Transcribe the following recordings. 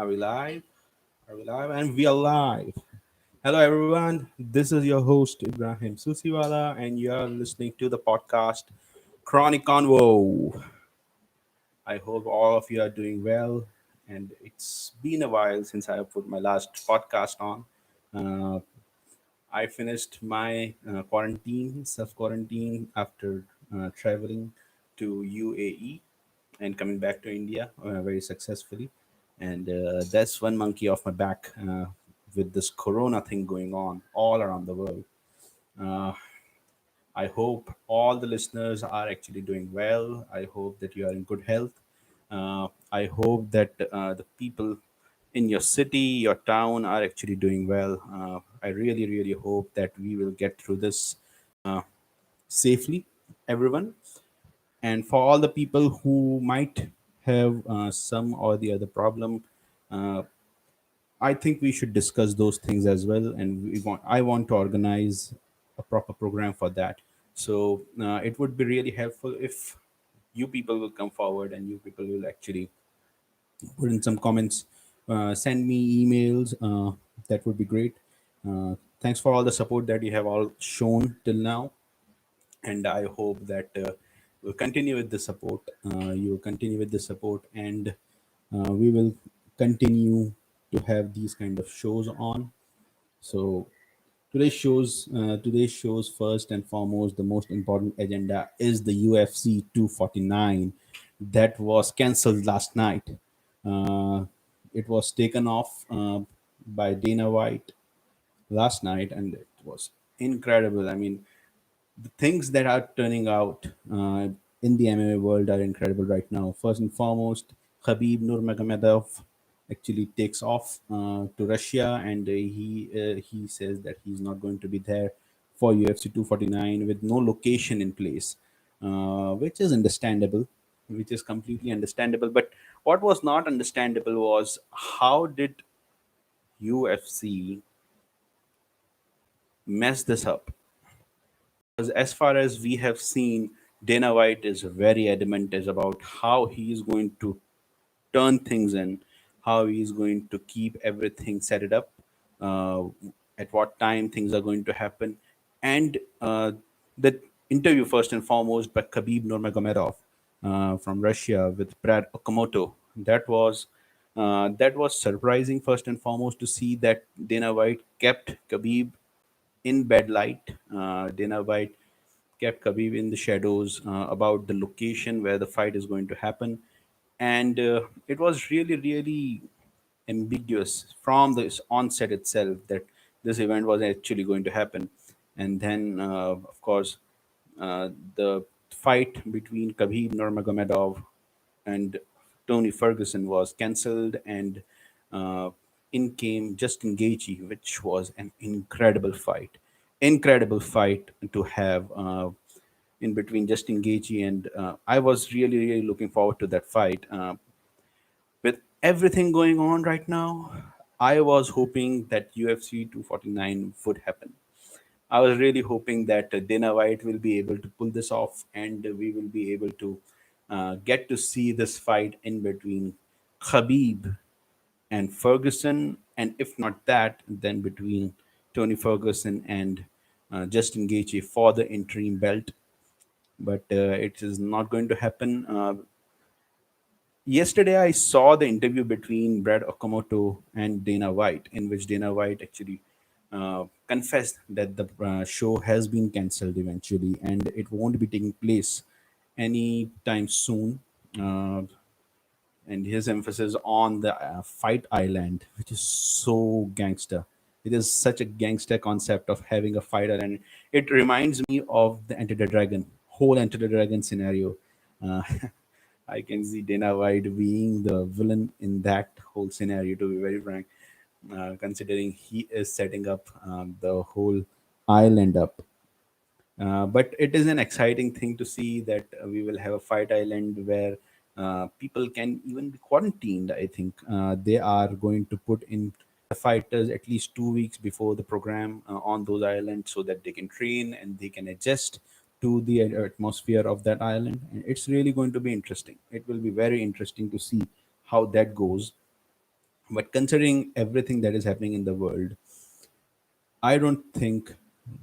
Are we live? Are we live? And we are live. Hello, everyone. This is your host, Ibrahim Susiwala, and you are listening to the podcast Chronic Convo. I hope all of you are doing well. And it's been a while since I put my last podcast on. Uh, I finished my quarantine, self quarantine, after traveling to UAE and coming back to India very successfully. And that's one monkey off my back with this corona thing going on all around the world. Uh, I hope all the listeners are actually doing well. I hope that you are in good health. I hope that the people in your city, your town are actually doing well. I really, really hope that we will get through this uh, safely, everyone. And for all the people who might have some or the other problem, uh, I think we should discuss those things as well. And I want to organize a proper program for that. So it would be really helpful if you people will come forward and you people will actually put in some comments, send me emails. That would be great. Thanks for all the support that you have all shown till now, and I hope that we'll continue with the support. You will continue with the support, and we will continue to have these kind of shows on. So today's shows first and foremost, the most important agenda is the UFC 249 that was cancelled last night. Uh, it was taken off by Dana White last night, and it was incredible. I mean, the things that are turning out in the MMA world are incredible right now. First and foremost, Khabib Nurmagomedov actually takes off to Russia, and he says that he's not going to be there for UFC 249 with no location in place, which is understandable, which is completely understandable. But what was not understandable was how did UFC mess this up? Because as far as we have seen, Dana White is very adamant as about how he is going to turn things in, how he is going to keep everything set it up, uh, at what time things are going to happen, and the interview first and foremost by Khabib Nurmagomedov from Russia with Brad Okamoto. That was surprising first and foremost to see that Dana White kept Khabib in bad light. Dana White kept Khabib in the shadows about the location where the fight is going to happen. And it was really, really ambiguous from the onset itself that this event was actually going to happen. And then, of course, the fight between Khabib Nurmagomedov and Tony Ferguson was cancelled, and uh, in came Justin Gaethje, which was an incredible fight to have in between Justin Gaethje, and I was really, really looking forward to that fight. With everything going on right now, I was hoping that UFC 249 would happen. I was really hoping that Dana White will be able to pull this off, and we will be able to get to see this fight in between Khabib and Ferguson, and if not that, then between Tony Ferguson and Justin Gaethje for the interim belt. But it is not going to happen. Yesterday, I saw the interview between Brad Okamoto and Dana White, in which Dana White actually confessed that the show has been cancelled eventually and it won't be taking place anytime soon. Uh, and his emphasis on the fight island, which is so gangster. It is such a gangster concept of having a fight island. It reminds me of the Enter the Dragon, whole Enter the Dragon scenario. Uh, I can see Dana White being the villain in that whole scenario, to be very frank, considering he is setting up the whole island up. But it is an exciting thing to see that we will have a fight island where people can even be quarantined. I think they are going to put in the fighters at least 2 weeks before the program on those islands so that they can train and they can adjust to the atmosphere of that island. And it's really going to be interesting. It will be very interesting to see how that goes. But considering everything that is happening in the world, I don't think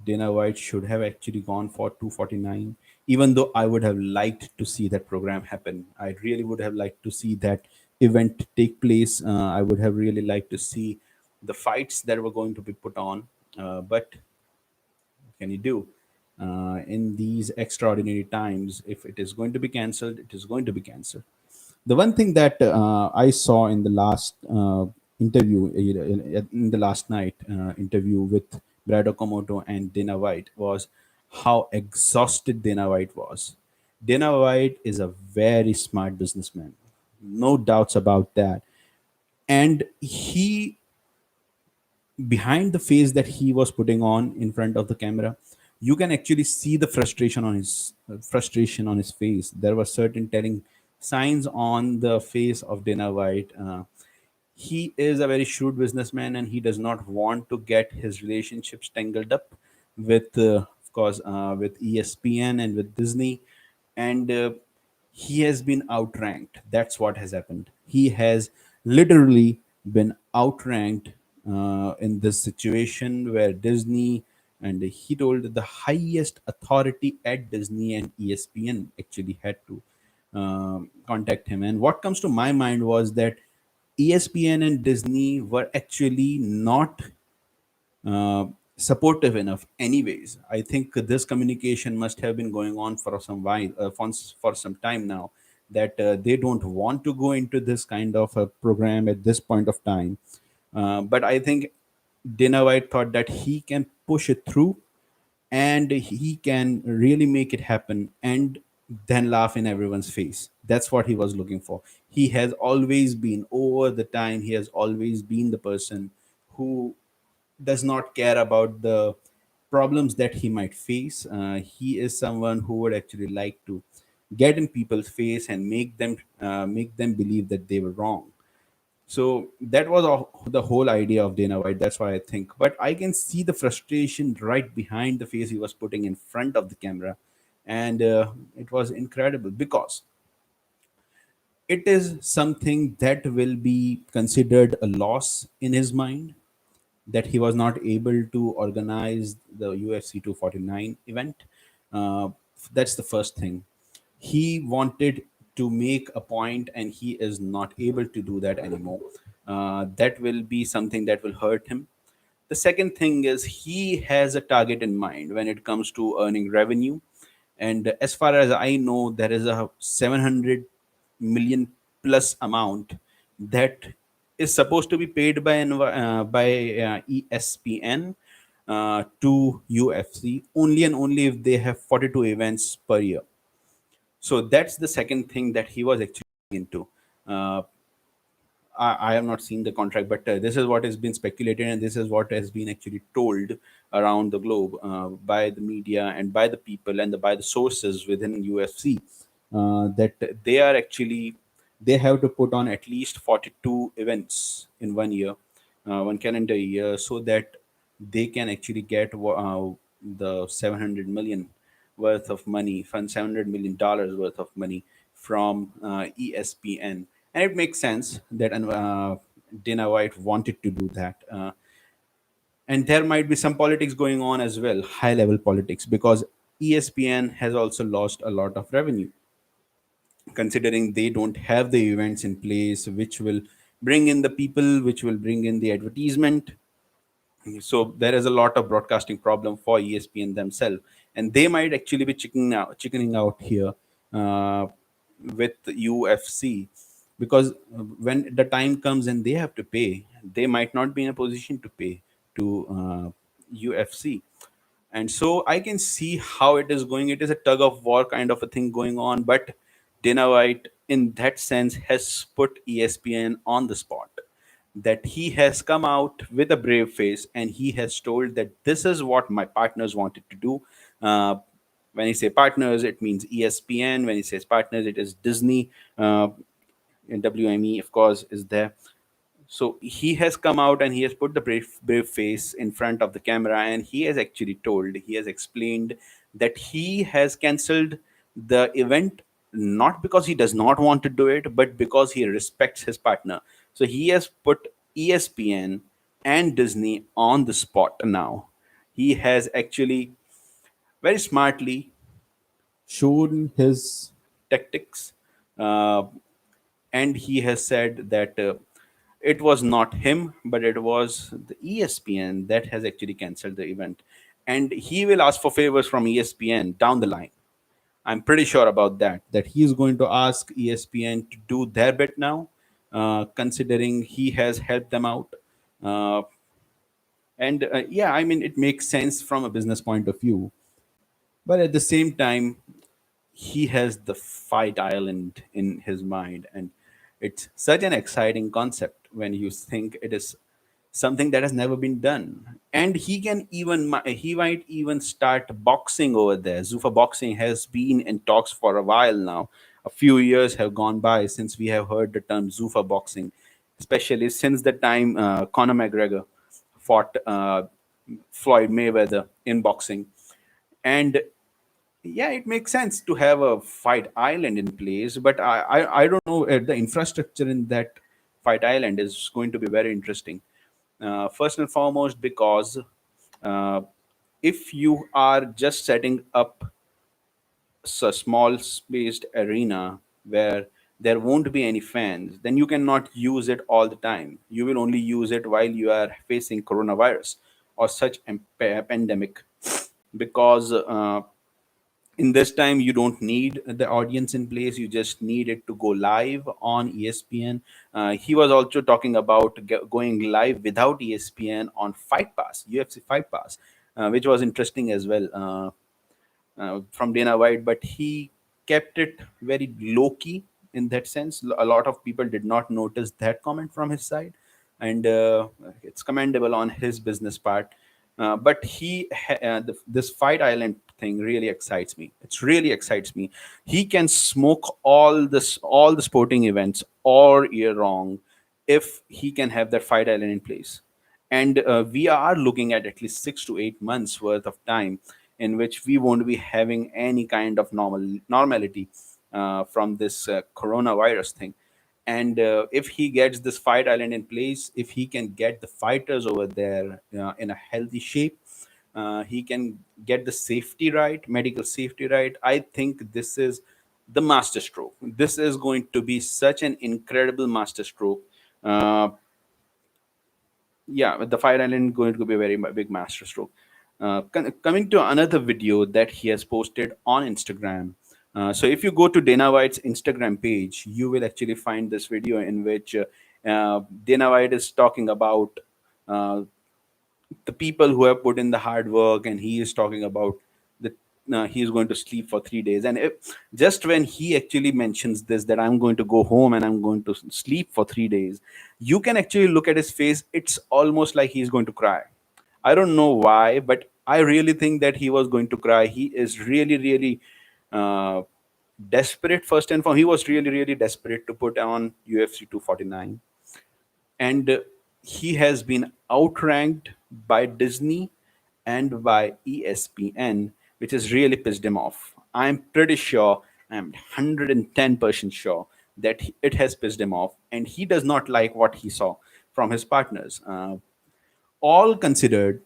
Dana White should have actually gone for 249, even though I would have liked to see that program happen. I really would have liked to see that event take place. I would have really liked to see the fights that were going to be put on. But what can you do? In these extraordinary times, if it is going to be cancelled, it is going to be cancelled. The one thing that I saw in the last interview, in the last night interview with Brad Okamoto and Dana White, was how exhausted Dana White was. Dana White is a very smart businessman, no doubts about that. And he, behind the face that he was putting on in front of the camera, you can actually see the frustration on his face. There were certain telling signs on the face of Dana White. He is a very shrewd businessman, and he does not want to get his relationships tangled up with, of course, with ESPN and with Disney. And he has been outranked. That's what has happened. He has literally been outranked in this situation where Disney, and he told the highest authority at Disney and ESPN actually had to contact him. And what comes to my mind was that ESPN and Disney were actually not uh, supportive enough. Anyways, I think this communication must have been going on for some while, for some time now. That they don't want to go into this kind of a program at this point of time. But I think Dana White thought that he can push it through, and he can really make it happen, and then laugh in everyone's face. That's what he was looking for. He has always been, over the time, he has always been the person who does not care about the problems that he might face. He is someone who would actually like to get in people's face and make them believe that they were wrong. So that was the whole idea of Dana White. That's why I think. But I can see the frustration right behind the face he was putting in front of the camera, and it was incredible because it is something that will be considered a loss in his mind, that he was not able to organize the UFC 249 event. Uh, that's the first thing. He wanted to make a point, and he is not able to do that anymore. That will be something that will hurt him. The second thing is he has a target in mind when it comes to earning revenue. And as far as I know, there is a 700 million plus amount that is supposed to be paid by ESPN to UFC, only and only if they have 42 events per year. So that's the second thing that he was actually into. Uh, I have not seen the contract, but this is what has been speculated, and this is what has been actually told around the globe by the media and by the people and by the sources within UFC, that they are actually, they have to put on at least 42 events in 1 year, 1 calendar year, so that they can actually get the 700 million worth of money, from $700 million worth of money from ESPN. And it makes sense that Dana White wanted to do that. And there might be some politics going on as well, high level politics, because ESPN has also lost a lot of revenue, considering they don't have the events in place which will bring in the people, which will bring in the advertisement. So there is a lot of broadcasting problem for ESPN themselves, and they might actually be chickening out here uh, with UFC, because when the time comes and they have to pay, they might not be in a position to pay to UFC. And so I can see how it is going. It is a tug of war kind of a thing going on, but Dana White, in that sense, has put ESPN on the spot. That he has come out with a brave face, and he has told that this is what my partners wanted to do. Uh, when he say partners, it means ESPN. When he says partners, it is Disney. And WME, of course, is there. So he has come out and he has put the brave face in front of the camera, and he has actually told, he has explained that he has cancelled the event, not because he does not want to do it, but because he respects his partner. So he has put ESPN, and Disney on the spot now. He has actually very smartly shown his tactics, uh, and he has said that it was not him, but it was the ESPN that has actually cancelled the event. And he will ask for favors from ESPN down the line. I'm pretty sure about that, that he is going to ask ESPN to do their bit now, considering he has helped them out. Uh, and yeah, I mean, it makes sense from a business point of view. But at the same time, he has the fight island in his mind, and it's such an exciting concept when you think it is something that has never been done. And he can even he might even start boxing over there. Zuffa boxing has been in talks for a while now. A few years have gone by since we have heard the term Zuffa boxing, especially since the time Conor McGregor fought Floyd Mayweather in boxing. And yeah, it makes sense to have a fight island in place, but I don't know, the infrastructure in that fight island is going to be very interesting. First and foremost, because uh, if you are just setting up a small spaced arena where there won't be any fans, then you cannot use it all the time. You will only use it while you are facing coronavirus or such pandemic, because in this time you don't need the audience in place, you just need it to go live on ESPN. He was also talking about going live without ESPN on Fight Pass, UFC Fight Pass, which was interesting as well, from Dana White, but he kept it very low key in that sense. A lot of people did not notice that comment from his side, and it's commendable on his business part. But this Fight Island thing really excites me. It's really excites me. He can smoke all the sporting events all year long if he can have that Fight Island in place. And we are looking at least 6 to 8 months worth of time in which we won't be having any kind of normality from this coronavirus thing. And if he gets this Fight Island in place, if he can get the fighters over there in a healthy shape, he can get the safety right, medical safety right. I think this is the masterstroke. This is going to be such an incredible masterstroke. Uh, yeah, the Fire Island going to be a very big masterstroke. Coming to another video that he has posted on Instagram. So if you go to Dana White's Instagram page, you will actually find this video in which Dana White is talking about uh, the people who have put in the hard work, and he is talking about the he is going to sleep for 3 days. And just when he actually mentions this, that I'm going to go home and I'm going to sleep for 3 days, you can actually look at his face. It's almost like he's going to cry. I don't know why, but I really think that he was going to cry. He is really, really uh, desperate. First and foremost, he was really, really desperate to put on UFC 249, and he has been outranked by Disney and by ESPN, which has really pissed him off. I'm pretty sure, I'm 110% sure that it has pissed him off, and he does not like what he saw from his partners. All considered,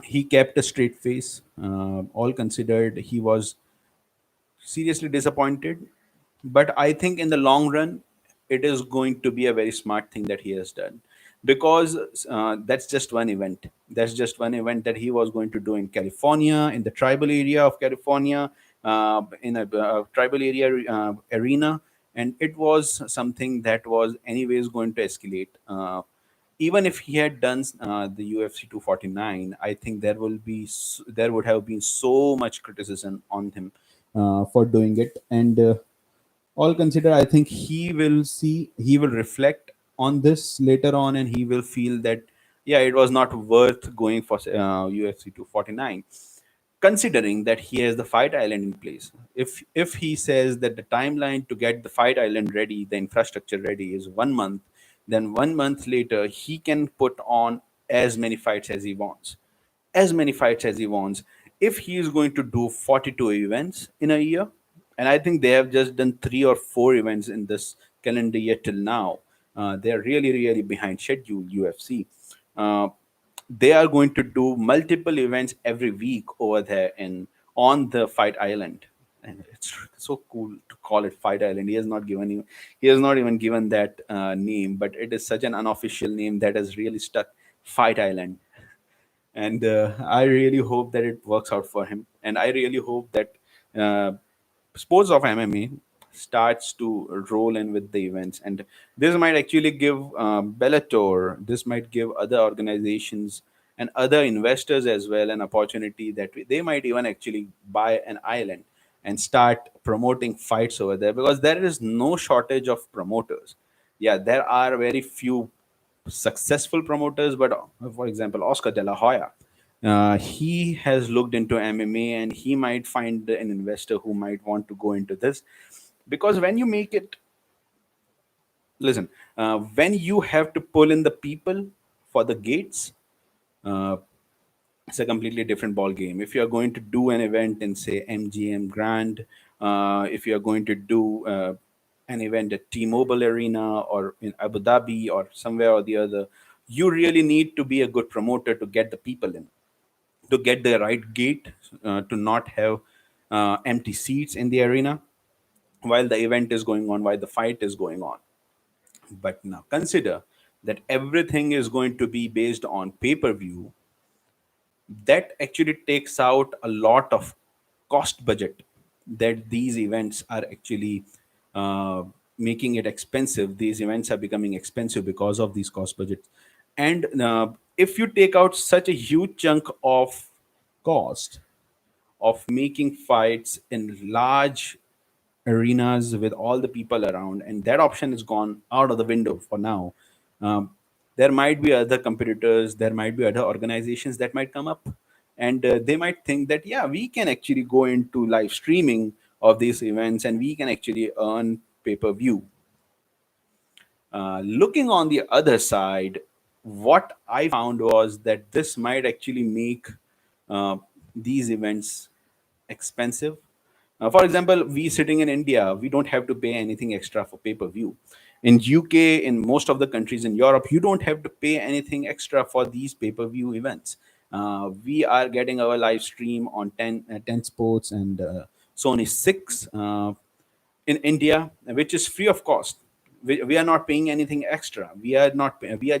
he kept a straight face. All considered, he was seriously disappointed. But I think in the long run, it is going to be a very smart thing that he has done, because that's just one event. That's just one event that he was going to do in California, in the tribal area of California, in a tribal area arena. And it was something that was, anyways, going to escalate. Even if he had done the UFC 249, I think there would have been so much criticism on him for doing it. And all considered, I think he will reflect on this later on, and he will feel that, yeah, it was not worth going for UFC 249, considering that he has the Fight Island in place. If he says that the timeline to get the Fight Island ready, the infrastructure ready, is 1 month, then 1 month later he can put on as many fights as he wants, as many fights as he wants. If he is going to do 42 events in a year, and I think they have just done 3 or 4 events in this calendar year till now, They're really behind schedule. UFC. Uh, they are going to do multiple events every week over there in on the Fight Island, and it's so cool to call it Fight Island. He has not even given that name, but it is such an unofficial name that has really stuck. Fight Island. And I really hope that it works out for him, and I really hope that uh, sports of MMA starts to roll in with the events, and this might actually give Bellator, this might give other organizations and other investors as well an opportunity that they might even actually buy an island and start promoting fights over there, because there is no shortage of promoters. Yeah, there are very few successful promoters, but for example, Oscar De La Hoya, he has looked into MMA and he might find an investor who might want to go into this, because when you make it, listen, when you have to pull in the people for the gates, uh, it's a completely different ball game. If you are going to do an event in say MGM Grand, if you are going to do an event at T-Mobile Arena or in Abu Dhabi or somewhere or the other, you really need to be a good promoter to get the people in, to get the right gate, to not have empty seats in the arena while the event is going on, while the fight is going on. But now consider that everything is going to be based on pay-per-view. That actually takes out a lot of cost budget that these events are actually uh, making it expensive. These events are becoming expensive because of these cost budgets. And if you take out such a huge chunk of cost of making fights in large arenas with all the people around, and that option is gone out of the window for now. um, there might be other competitors, there might be other organizations that might come up, and they might think that yeah, we can actually go into live streaming of these events and we can actually earn pay-per-view. Looking on the other side, what I found was that this might actually make uh, these events expensive. For example, we sitting in India, we don't have to pay anything extra for pay per view. In UK, in most of the countries in Europe, you don't have to pay anything extra for these pay per view events. We are getting our live stream on 10 Sports and Sony 6. In India, which is free of cost. We are not paying anything extra. We are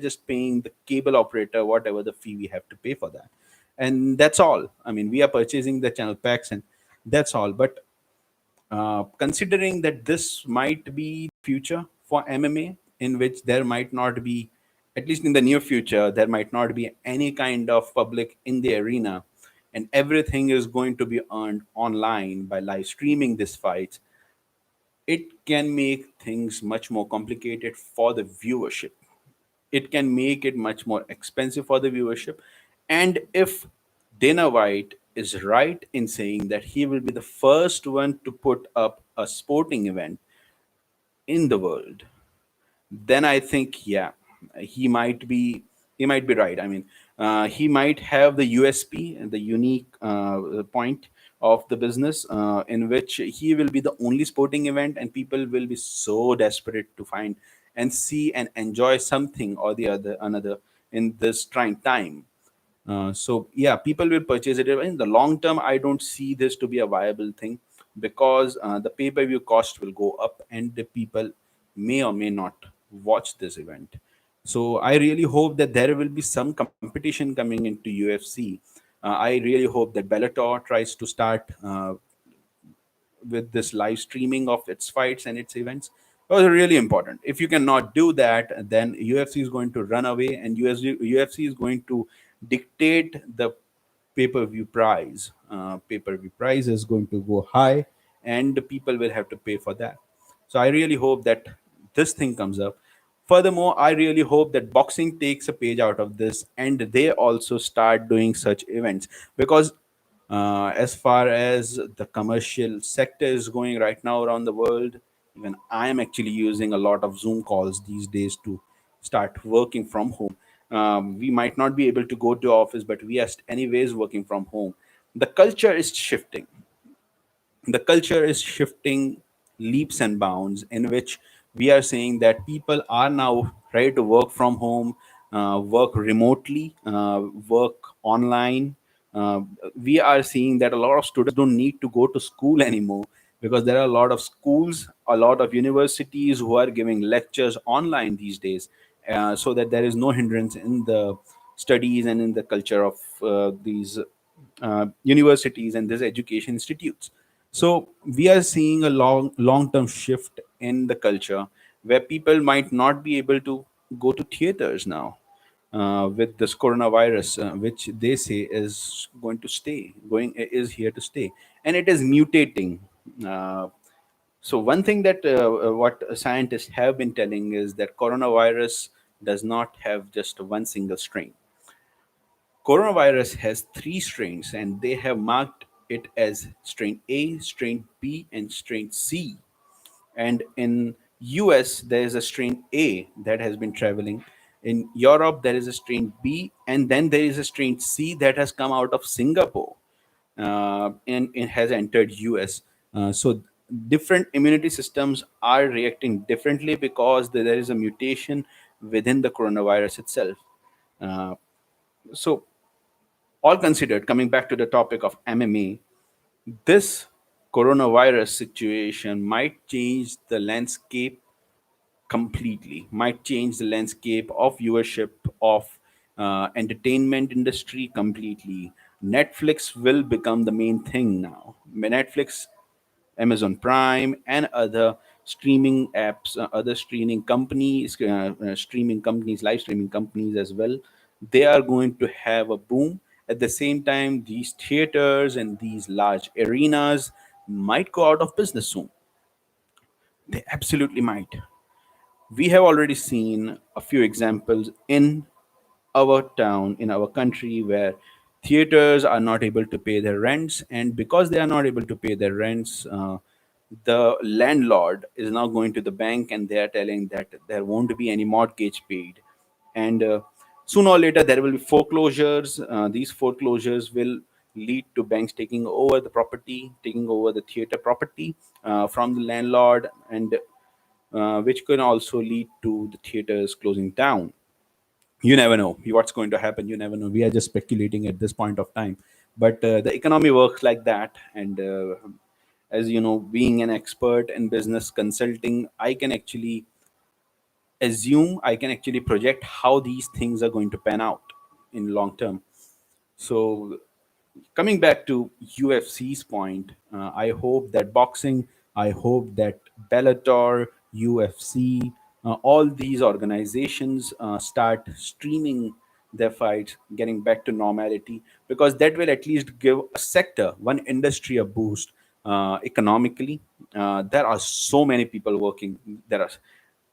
just paying the cable operator whatever the fee we have to pay for that, and that's all. I mean, we are purchasing the channel packs, and that's all. But considering that this might be future for MMA, in which there might not be, at least in the near future, there might not be any kind of public in the arena, and everything is going to be earned online by live streaming this fight, it can make things much more complicated for the viewership. It can make it much more expensive for the viewership. And if Dana White is right in saying that he will be the first one to put up a sporting event in the world, then I think yeah, he might be he might be right. I mean, he might have the USP and the unique point of the business, in which he will be the only sporting event, and people will be so desperate to find and see and enjoy something or the other another in this trying time. So yeah, people will purchase it. In the long term, I don't see this to be a viable thing, because the pay-per-view cost will go up, and the people may or may not watch this event. So I really hope that there will be some competition coming into UFC. I really hope that Bellator tries to start with this live streaming of its fights and its events. Those are really important. If you cannot do that, then UFC is going to run away, and UFC is going to dictate the pay-per-view price. Pay-per-view price is going to go high, and the people will have to pay for that. So I really hope that this thing comes up. Furthermore, I really hope that boxing takes a page out of this and they also start doing such events, because as far as the commercial sector is going right now around the world, even I am actually using a lot of Zoom calls these days to start working from home. We might not be able to go to office, but we are anyways working from home. The culture is shifting. The culture is shifting leaps and bounds, in which we are saying that people are now ready to work from home, work remotely, work online. Uh, we are seeing that a lot of students don't need to go to school anymore, because there are a lot of schools, a lot of universities who are giving lectures online these days, so that there is no hindrance in the studies and in the culture of these universities and these education institutes. So we are seeing a long term shift in the culture, where people might not be able to go to theaters now, with this coronavirus, which they say is going to stay, going is here to stay, and it is mutating. Uh, so one thing that what scientists have been telling is that coronavirus does not have just one single strain. Coronavirus has three strains, and they have marked it as strain A, strain B, and strain C. And in US, there is a strain A that has been traveling. In Europe, there is a strain B, and then there is a strain C that has come out of Singapore, and it has entered US. So different immunity systems are reacting differently because there is a mutation within the coronavirus itself. Uh, so all considered, coming back to the topic of MMA, this coronavirus situation might change the landscape completely, might change the landscape of viewership of entertainment industry completely. Netflix will become the main thing now. Netflix, Amazon Prime, and other streaming apps, other streaming companies, live streaming companies as well, they are going to have a boom. At the same time, these theaters and these large arenas might go out of business soon. They absolutely might. We have already seen a few examples in our town, in our country, where theaters are not able to pay their rents, and because they are not able to pay their rents, the landlord is now going to the bank and they are telling that there won't be any mortgage paid. And sooner or later, there will be foreclosures. These foreclosures will lead to banks taking over the property, taking over the theater property from the landlord, and which can also lead to the theaters closing down. You never know what's going to happen. You never know. We are just speculating at this point of time, but the economy works like that. And as you know, being an expert in business consulting, I can actually assume, I can actually project how these things are going to pan out in long term. So coming back to UFC's point, I hope that boxing, I hope that Bellator, UFC, all these organizations start streaming their fights, getting back to normality, because that will at least give a sector, one industry, a boost economically. There are so many people working. There are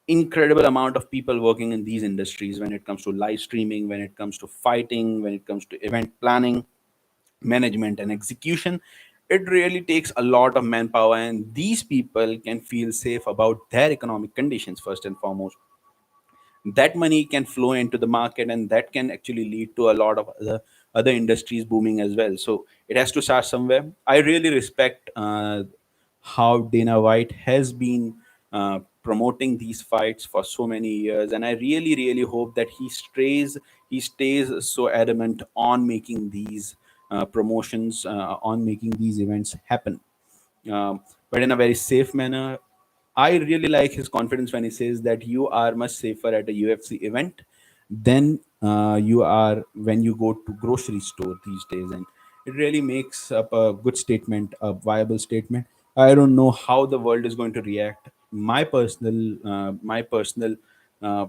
incredible amount of people working in these industries when it comes to live streaming, when it comes to fighting, when it comes to event planning, management, and execution. It really takes a lot of manpower, and these people can feel safe about their economic conditions first and foremost. That money can flow into the market, and that can actually lead to a lot of other industries booming as well. So it has to start somewhere. I really respect how Dana White has been promoting these fights for so many years, and I really hope that he stays so adamant on making these promotions, on making these events happen, but in a very safe manner. I really like his confidence when he says that you are much safer at a UFC event than you are when you go to grocery store these days, and it really makes up a good statement, a viable statement. I don't know how the world is going to react. My personal uh,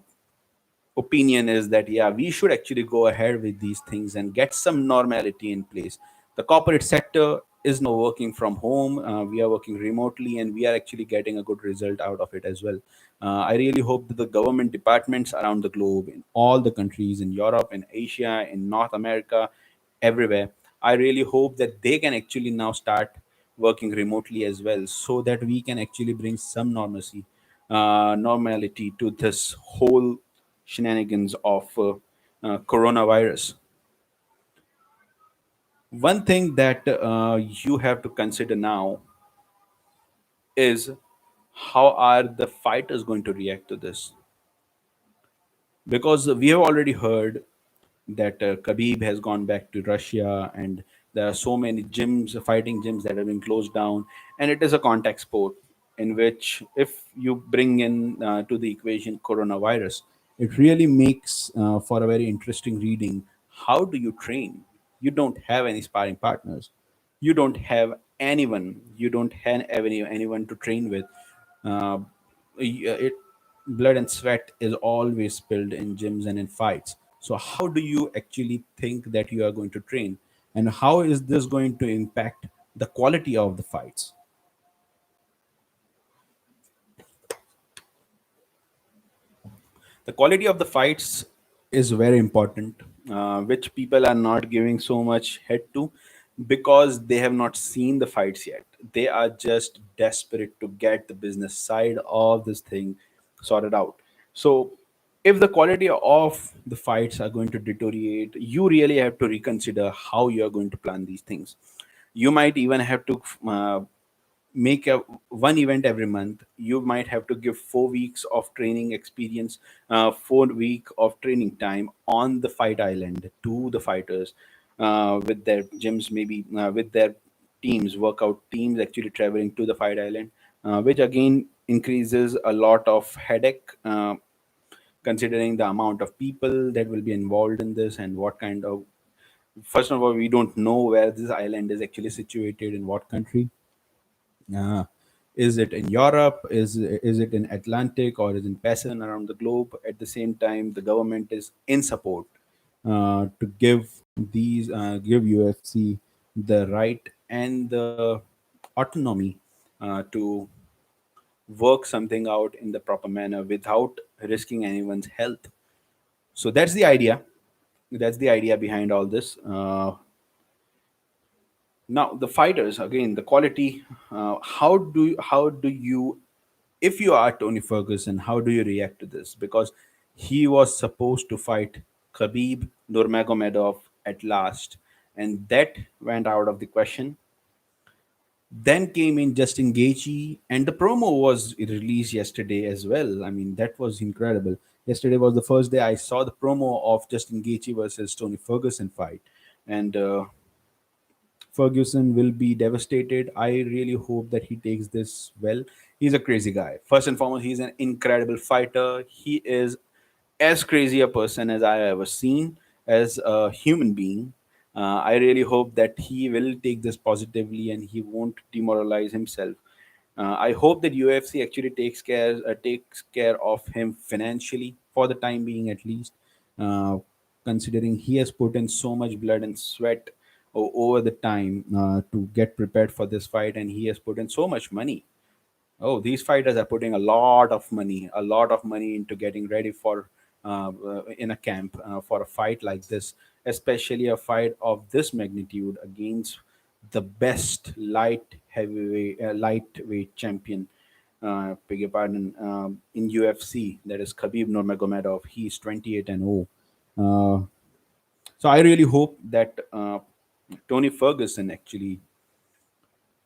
opinion is that, yeah, we should actually go ahead with these things and get some normality in place. The corporate sector is now working from home. We are working remotely, and we are actually getting a good result out of it as well. I really hope that the government departments around the globe, in all the countries, in Europe, in Asia, in North America, everywhere, I really hope that they can actually now start working remotely as well, so that we can actually bring some normality to this whole shenanigans of coronavirus. One thing that you have to consider now is How are the fighters going to react to this? Because we have already heard that Khabib has gone back to Russia, and there are so many gyms, fighting gyms that have been closed down, and it is a contact sport in which if you bring in to the equation coronavirus, it really makes for a very interesting reading. How do you train? You don't have any sparring partners. You don't have anyone. You don't have anyone to train with. Uh, it blood and sweat is always spilled in gyms and in fights. So how do you actually think that you are going to train, and how is this going to impact the quality of the fights? The quality of the fights is very important, which people are not giving so much head to because they have not seen the fights yet. They are just desperate to get the business side of this thing sorted out. So, if the quality of the fights are going to deteriorate, you really have to reconsider how you are going to plan these things. You might even have to make a one event every month. You might have to give 4 weeks of training experience, 4 week of training time on the fight island to the fighters, with their gyms, maybe with their teams, workout teams actually traveling to the fight island, which again increases a lot of headache, considering the amount of people that will be involved in this and what kind of. First of all, we don't know where this island is actually situated, in what country. uh, is it in Europe? Is it in Atlantic, or is it in Pacific and around the globe? At the same time, the government is in support to give UFC the right and the autonomy to work something out in the proper manner without risking anyone's health. So that's the idea. That's the idea behind all this. Now the fighters, again, the quality. How do you, if you are Tony Ferguson, how do you react to this? Because he was supposed to fight Khabib Nurmagomedov at last, and that went out of the question. Then came in Justin Gaethje, and the promo was released yesterday as well. I mean, that was incredible. Yesterday was the first day I saw the promo of Justin Gaethje versus Tony Ferguson fight, and Ferguson will be devastated. I really hope that he takes this well. He's a crazy guy. First and foremost, he's an incredible fighter. He is as crazy a person as I ever seen as a human being. I really hope that he will take this positively and he won't demoralize himself. I hope that UFC actually takes care of him financially for the time being, at least, uh, considering he has put in so much blood and sweat over the time to get prepared for this fight, and he has put in so much money. Oh, these fighters are putting a lot of money into getting ready for in a camp for a fight like this, especially a fight of this magnitude against the best lightweight champion. Beg your pardon, in UFC, that is Khabib Nurmagomedov. He's 28 and 0. So I really hope that Tony Ferguson actually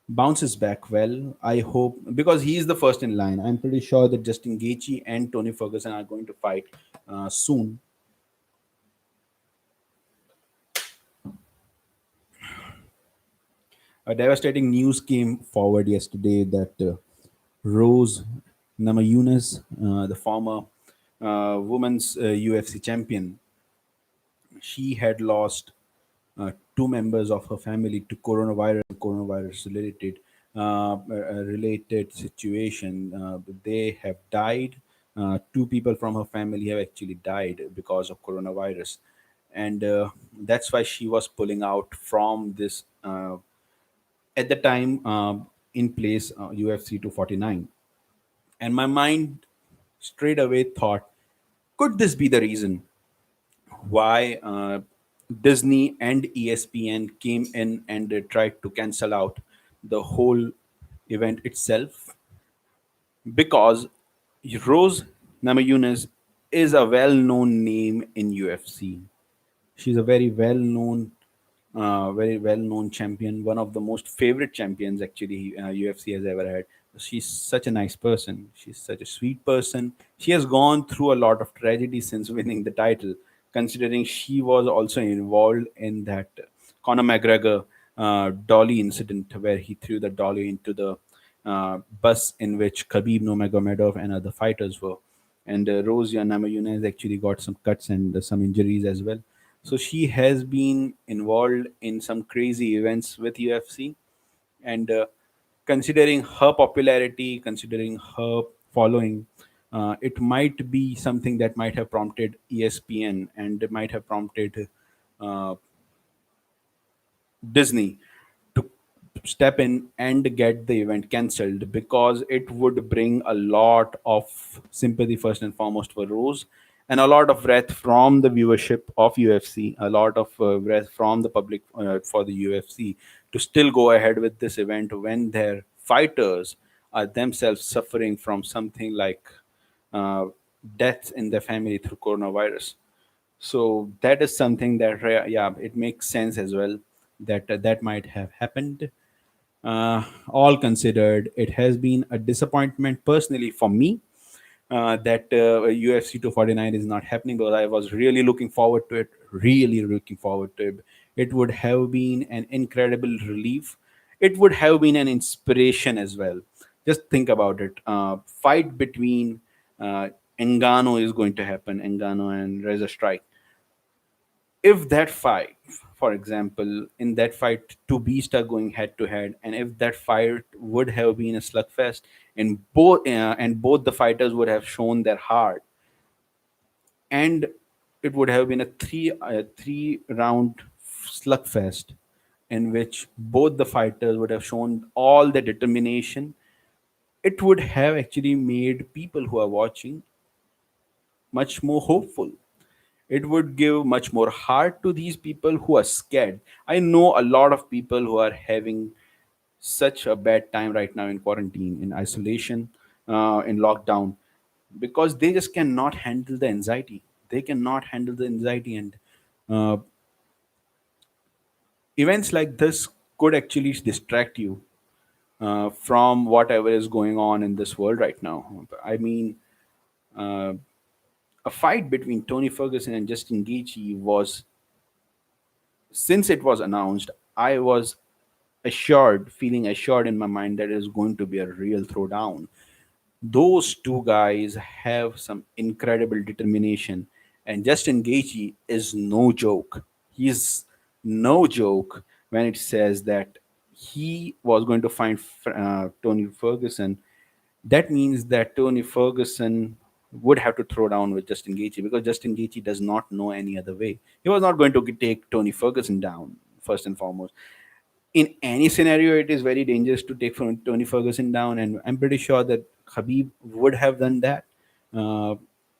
bounces back well. I hope, because he is the first in line. I'm pretty sure that Justin Gaethje and Tony Ferguson are going to fight soon. A devastating news came forward yesterday that Rose Namajunas, the former women's UFC champion, she had lost two members of her family to coronavirus related situation. They have died. Two people from her family have actually died because of coronavirus, and that's why she was pulling out from this at the time in place UFC 249. And my mind straight away thought, could this be the reason why Disney and ESPN came in and they tried to cancel out the whole event itself? Because Rose Namajunas is a well-known name in UFC. She's a very well-known champion, one of the most favorite champions actually UFC has ever had. She's such a nice person. She's such a sweet person. She has gone through a lot of tragedy since winning the title, considering she was also involved in that Conor McGregor dolly incident where he threw the dolly into the bus in which Khabib Nurmagomedov and other fighters were. And Rose Namajunas actually got some cuts and some injuries as well. So she has been involved in some crazy events with UFC, and considering her popularity, considering her following, it might be something that might have prompted ESPN and it might have prompted uh, Disney to step in and get the event cancelled, because it would bring a lot of sympathy first and foremost for Rose, and a lot of wrath from the viewership of UFC, a lot of wrath from the public for the UFC to still go ahead with this event when their fighters are themselves suffering from something like uh, deaths in their family through coronavirus. So that is something that, yeah, it makes sense as well that that might have happened. All considered, it has been a disappointment personally for me that UFC 249 is not happening, because I was really looking forward to it. Really looking forward to it. It would have been an incredible relief. It would have been an inspiration as well. Just think about it. Fight between Ngannou is going to happen. Ngannou and Reza Strike. If that fight, for example, in that fight, two beasts are going head to head, and if that fight would have been a slugfest, and both the fighters would have shown their heart, and it would have been a three round slugfest in which both the fighters would have shown all the determination, it would have actually made people who are watching much more hopeful. It would give much more heart to these people who are scared. I know a lot of people who are having such a bad time right now in quarantine, in isolation, in lockdown, because they just cannot handle the anxiety. They cannot handle the anxiety, and uh, events like this could actually distract you from whatever is going on in this world right now. I mean, uh, a fight between Tony Ferguson and Justin Gaethje was, since it was announced, I was feeling assured in my mind that it is going to be a real throwdown. Those two guys have some incredible determination, and Justin Gaethje is no joke. He's no joke when it says that he was going to find Tony Ferguson. That means that Tony Ferguson would have to throw down with Justin Gaethje, because Justin Gaethje does not know any other way. He was not going to take Tony Ferguson down first and foremost. In any scenario, it is very dangerous to take Tony Ferguson down, and I'm pretty sure that Khabib would have done that, uh,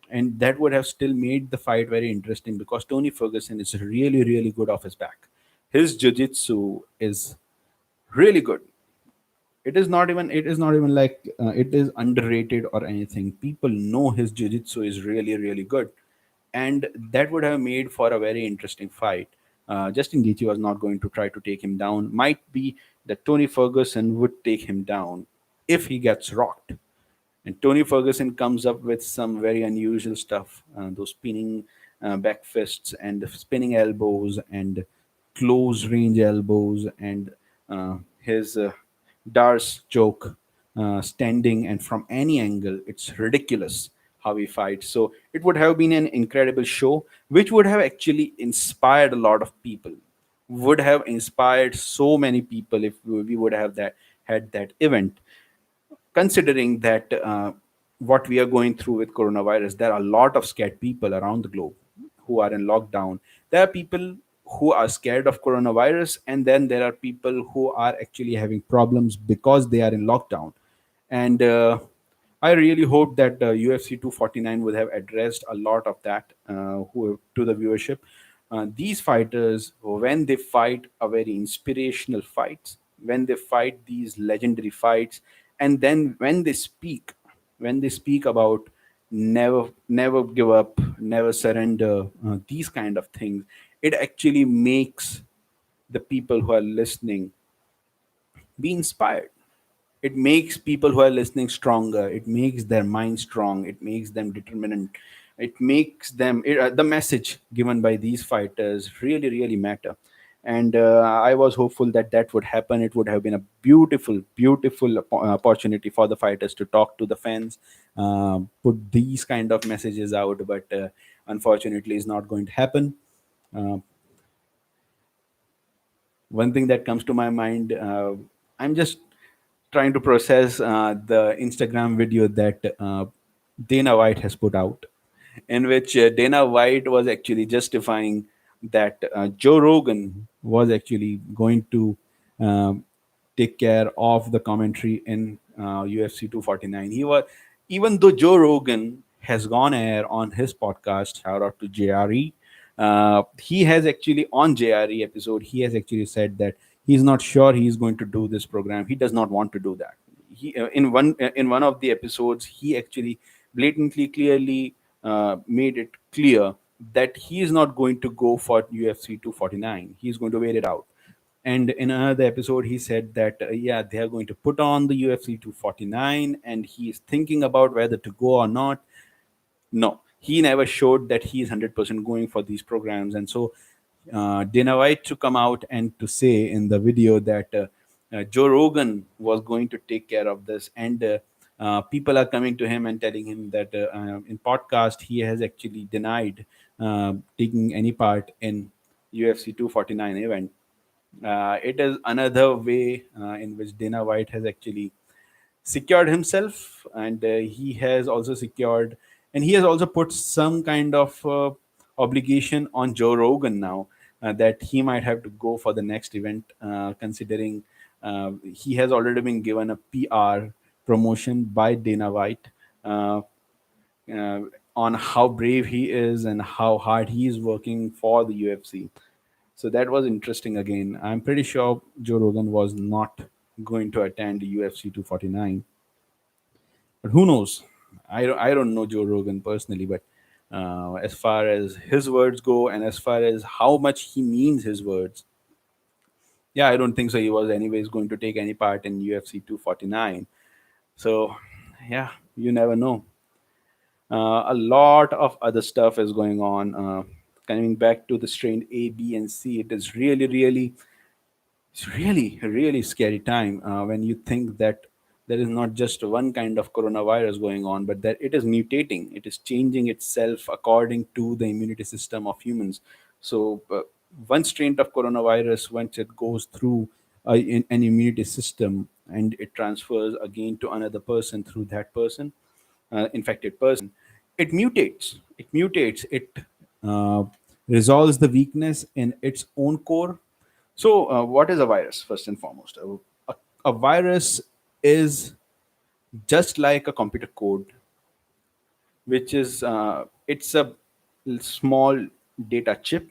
and that would have still made the fight very interesting, because Tony Ferguson is really, really good off his back. His jiu-jitsu is really good. It is not even like it is underrated or anything. People know his jiu-jitsu is really, really good, and that would have made for a very interesting fight. Justin Gaethje was not going to try to take him down. Might be that Tony Ferguson would take him down if he gets rocked. And Tony Ferguson comes up with some very unusual stuff, those spinning back fists and the spinning elbows and close range elbows, and his Darce choke, standing and from any angle. It's ridiculous how he fights. So it would have been an incredible show, which would have actually inspired a lot of people. Would have inspired so many people if we would have that had that event. Considering that what we are going through with coronavirus, there are a lot of scared people around the globe who are in lockdown. There are people who are scared of coronavirus, and then there are people who are actually having problems because they are in lockdown. And I really hope that UFC 249 would have addressed a lot of that to the viewership. These fighters, when they fight a very inspirational fights, when they fight these legendary fights, and then when they speak about never give up, never surrender, these kind of things, it actually makes the people who are listening be inspired. it makes people who are listening stronger. It makes their mind strong. It makes them determined. It makes them the message given by these fighters really really matter. And I was hopeful that that would happen. It would have been a beautiful beautiful opportunity for the fighters to talk to the fans, put these kind of messages out, but unfortunately is not going to happen. uh, One thing that comes to my mind, I'm just trying to process the Instagram video that Dana White has put out, in which Dana White was actually justifying that Joe Rogan was actually going to um, take care of the commentary in UFC 249. He was, even though Joe Rogan has gone air on his podcast, shout out to JRE. He has actually on JRE episode, he has actually said that he's not sure he's going to do this program. He does not want to do that. He in one of the episodes, he actually blatantly, clearly made it clear that he is not going to go for UFC 249. He's going to wait it out. And in another episode, he said that yeah, they are going to put on the UFC 249, and he is thinking about whether to go or not. No, he never showed that he is 100% going for these programs. And so Dana White to come out and to say in the video that Joe Rogan was going to take care of this, and people are coming to him and telling him that in podcast he has actually denied taking any part in UFC 249 event. It is another way in which Dana White has actually secured himself, and he has also secured, and he has also put some kind of obligation on Joe Rogan now, that he might have to go for the next event, considering he has already been given a PR promotion by Dana White, uh, uh, on how brave he is and how hard he is working for the UFC. So that was interesting again. I'm pretty sure Joe Rogan was not going to attend UFC 249. But who knows? I don't know Joe Rogan personally, but as far as his words go and as far as how much he means his words, yeah, I don't think so. He was anyways going to take any part in UFC 249. So, yeah, you never know. A lot of other stuff is going on. Coming back to the strain A, B, and C, it is really, really it's really a really scary time when you think that there is not just one kind of coronavirus going on, but that it is mutating. It is changing itself according to the immunity system of humans. So, one strain of coronavirus, once it goes through an immunity system and it transfers again to another person through that person, infected person, it mutates. It mutates. It uh, resolves the weakness in its own core. So, what is a virus? First and foremost, a virus is just like a computer code, which is it's a small data chip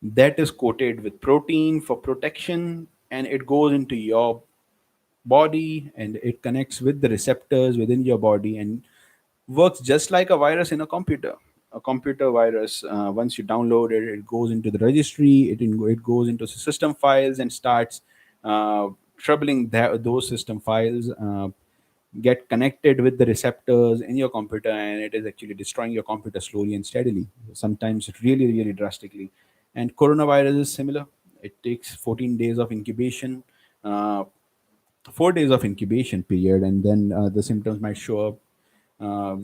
that is coated with protein for protection, and it goes into your body and it connects with the receptors within your body and works just like a virus in a computer. A computer virus, once you download it, it goes into the registry, it goes into system files and starts uh, troubling those system files, get connected with the receptors in your computer, and it is actually destroying your computer slowly and steadily, sometimes really, really drastically. And coronavirus is similar. It takes 14 days of incubation. Uh, 4 days of incubation period, and then the symptoms might show up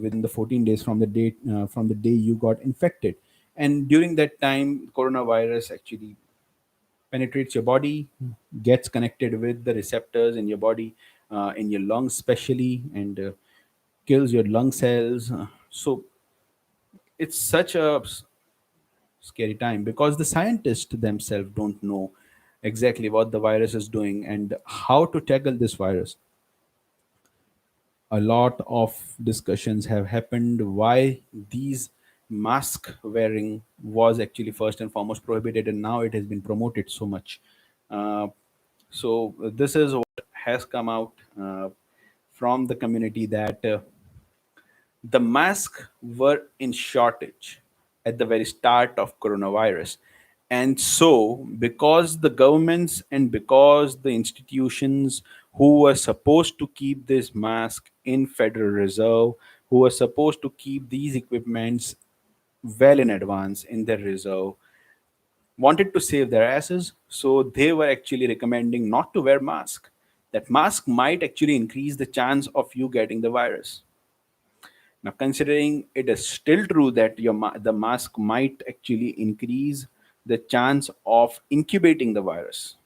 within the 14 days from the day you got infected. And during that time, coronavirus actually penetrates your body, gets connected with the receptors in your body, in your lungs especially, and kills your lung cells. So it's such a scary time because the scientists themselves don't know exactly what the virus is doing and how to tackle this virus. A lot of discussions have happened why these mask wearing was actually first and foremost prohibited, and now it has been promoted so much. So this is what has come out from the community, that the masks were in shortage at the very start of coronavirus. And so, because the governments and because the institutions who were supposed to keep this mask in Federal Reserve, who were supposed to keep these equipments well in advance in their reserve, wanted to save their asses, so they were actually recommending not to wear mask. That mask might actually increase the chance of you getting the virus. Now, considering it is still true that the mask might actually increase the chance of incubating the virus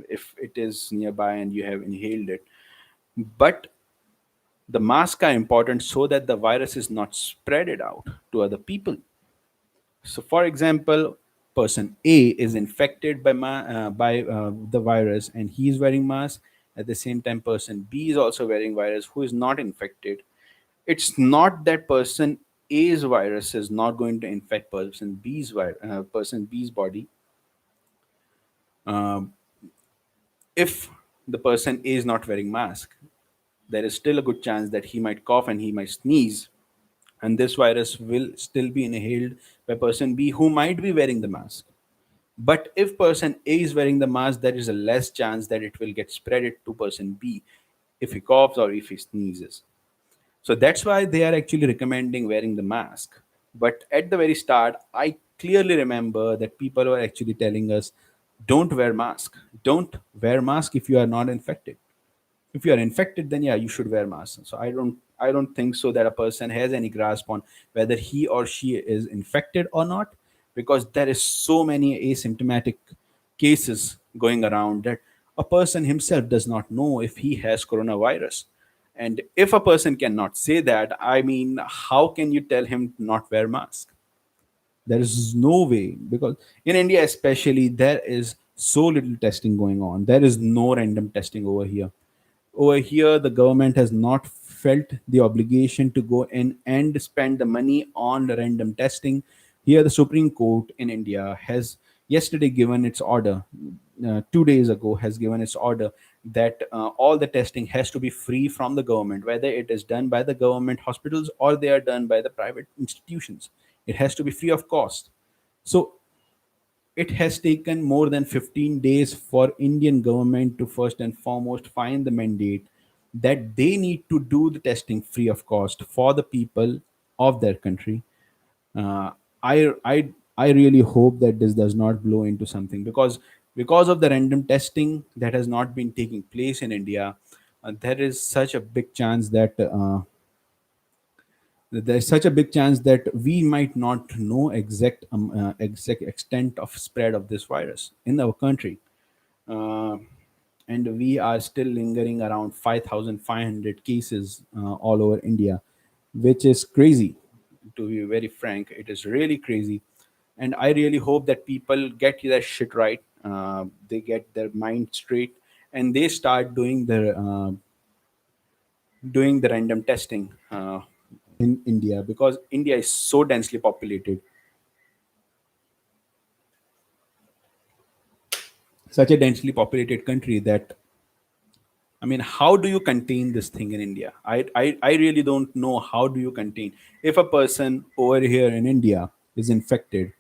if it is nearby and you have inhaled it, but the masks are important so that the virus is not spread it out to other people. So, for example, person A is infected by the virus and he is wearing mask. At the same time, person B is also wearing virus who is not infected. It's not that person A's virus is not going to infect person B's body. Um, if the person A is not wearing mask, there is still a good chance that he might cough and he might sneeze, and this virus will still be inhaled by person B who might be wearing the mask. But if person A is wearing the mask, there is a less chance that it will get spread it to person B if he coughs or if he sneezes. So that's why they are actually recommending wearing the mask. But at the very start, I clearly remember that people were actually telling us, don't wear mask. Don't wear mask if you are not infected. If you are infected, then yeah, you should wear mask. So I don't think so that a person has any grasp on whether he or she is infected or not, because there is so many asymptomatic cases going around that a person himself does not know if he has coronavirus. And if a person cannot say that, I mean, how can you tell him to not wear mask? There is no way, because in India especially, there is so little testing going on. There is no random testing over here. Over here, the government has not felt the obligation to go in and spend the money on the random testing. Here, the Supreme Court in India has yesterday given its order, 2 days ago, has given its order that all the testing has to be free from the government, whether it is done by the government hospitals or they are done by the private institutions. It has to be free of cost. So it has taken more than 15 days for Indian government to first and foremost find the mandate that they need to do the testing free of cost for the people of their country. uh, I really hope that this does not blow into something, because of the random testing that has not been taking place in India. There is such a big chance that there's such a big chance that we might not know exact extent of spread of this virus in our country. uh, and we are still lingering around 5,500 cases all over India, which is crazy. To be very frank, it is really crazy, and I really hope that people get their shit right. They get their mind straight, and they start doing the random testing in India, because India is so densely populated, such a densely populated country that, I mean, how do you contain this thing in India? I really don't know how do you contain. If a person over here in India is infected,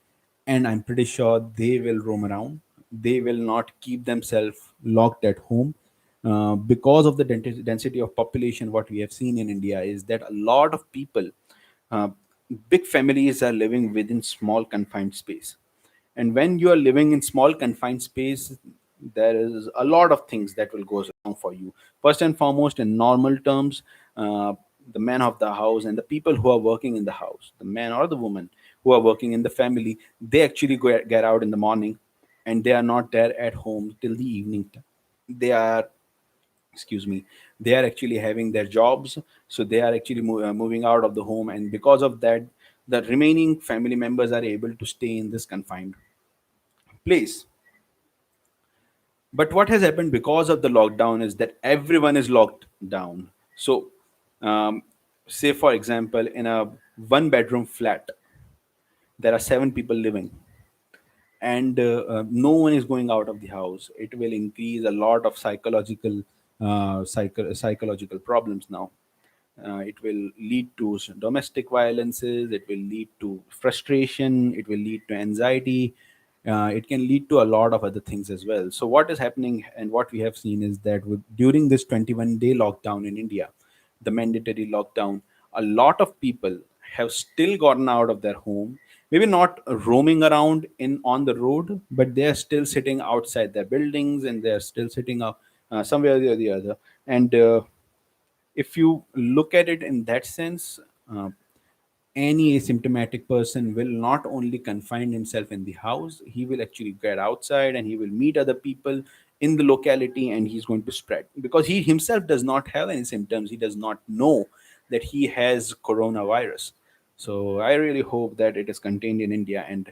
and I'm pretty sure they will roam around, they will not keep themselves locked at home. Because of the density of population, what we have seen in India is that a lot of people, uh, big families are living within small confined space. And when you are living in small confined space, there is a lot of things that will go wrong for you. First and foremost, in normal terms, the man of the house and the people who are working in the house, the man or the woman who are working in the family, they actually get out in the morning, and they are not there at home till the evening time. They are, excuse me, they are actually having their jobs, so they are actually moving out of the home, and because of that, the remaining family members are able to stay in this confined place. But what has happened because of the lockdown is that everyone is locked down. So, um, say for example, in a one bedroom flat, there are seven people living, and no one is going out of the house. It will increase a lot of psychological problems now. It will lead to domestic violences, it will lead to frustration, it will lead to anxiety. It can lead to a lot of other things as well. So what is happening and what we have seen is that during this 21-day lockdown in India, the mandatory lockdown, a lot of people have still gotten out of their home, maybe not roaming around in on the road, but they are still sitting outside their buildings, and they are still sitting up somewhere or the other. And if you look at it in that sense, uh, any asymptomatic person will not only confine himself in the house, he will actually get outside and he will meet other people in the locality, and he's going to spread because he himself does not have any symptoms. He does not know that he has coronavirus. So I really hope that it is contained in India. And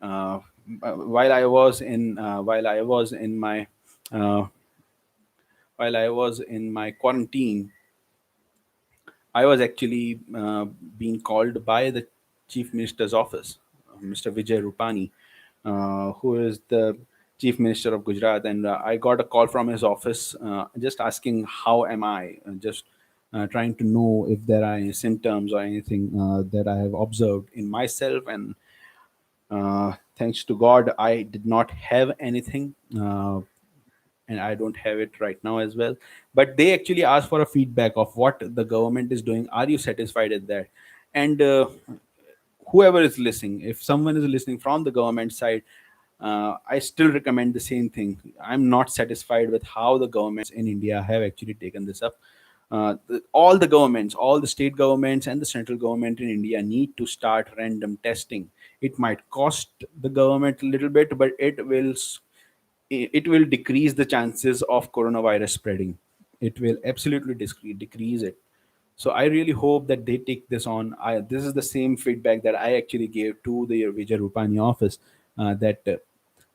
uh, uh, while I was in my quarantine, I was actually being called by the Chief Minister's office, Mr. Vijay Rupani, who is the Chief Minister of Gujarat, and I got a call from his office just asking how am I, just trying to know if there are any symptoms or anything that I have observed in myself. And thanks to God, I did not have anything. And I don't have it right now as well. But they actually ask for a feedback of what the government is doing. Are you satisfied with that? And whoever is listening, if someone is listening from the government side, I still recommend the same thing. I'm not satisfied with how the governments in India have actually taken this up. All the governments, all the state governments and the central government in India need to start random testing. It might cost the government a little bit, but it will decrease the chances of coronavirus spreading. It will absolutely decrease it. So I really hope that they take this on. This is the same feedback that I actually gave to the Vijay Rupani office, that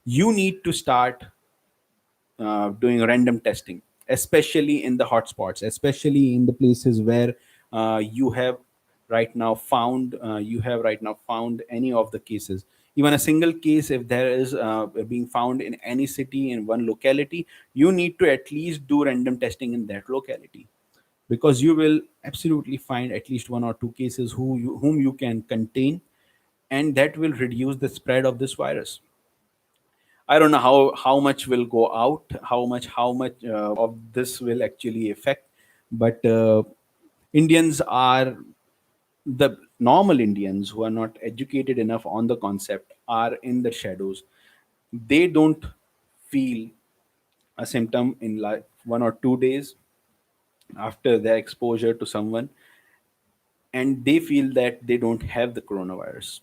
you need to start doing random testing, especially in the hotspots, especially in the places where you have right now found any of the cases. Even a single case, if there is being found in any city in one locality, you need to at least do random testing in that locality, because you will absolutely find at least one or two cases whom you can contain, and that will reduce the spread of this virus. I don't know how much will go out, how much of this will actually affect, but Indians are the normal Indians who are not educated enough on the concept are in the shadows. They don't feel a symptom in like 1 or 2 days after their exposure to someone, and they feel that they don't have the coronavirus.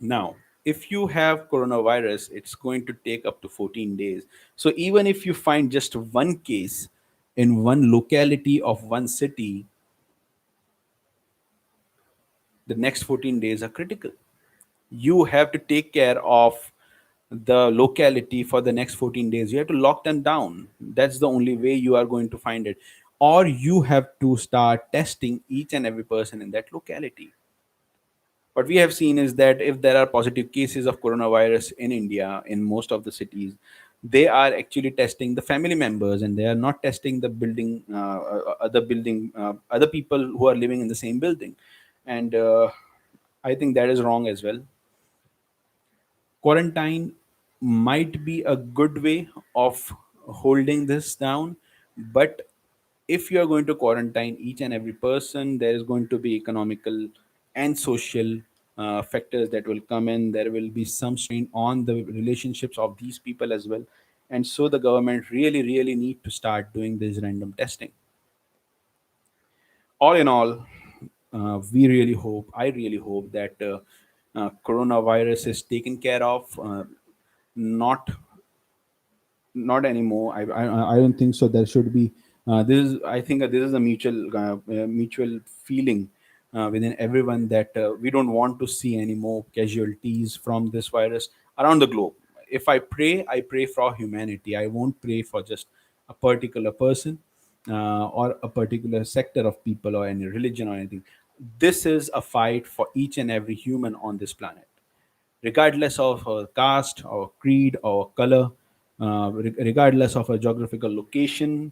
Now, if you have coronavirus, it's going to take up to 14 days. So even if you find just one case in one locality of one city, the next 14 days are critical. You have to take care of the locality for the next 14 days. You have to lock them down. That's the only way you are going to find it. Or you have to start testing each and every person in that locality. What we have seen is that if there are positive cases of coronavirus in India, in most of the cities, they are actually testing the family members, and they are not testing the other people who are living in the same building. And I think that is wrong as well. Quarantine might be a good way of holding this down, but if you are going to quarantine each and every person, there is going to be economical and social factors that will come in. There will be some strain on the relationships of these people as well. And so the government really, really need to start doing this random testing. All in all, I really hope that coronavirus is taken care of. Not not anymore. I don't think so. There should be this is I think this is a mutual feeling within everyone that we don't want to see any more casualties from this virus around the globe. If I pray for humanity. I won't pray for just a particular person or a particular sector of people or any religion or anything. This is a fight for each and every human on this planet, regardless of our caste, our creed, our color, regardless of our geographical location.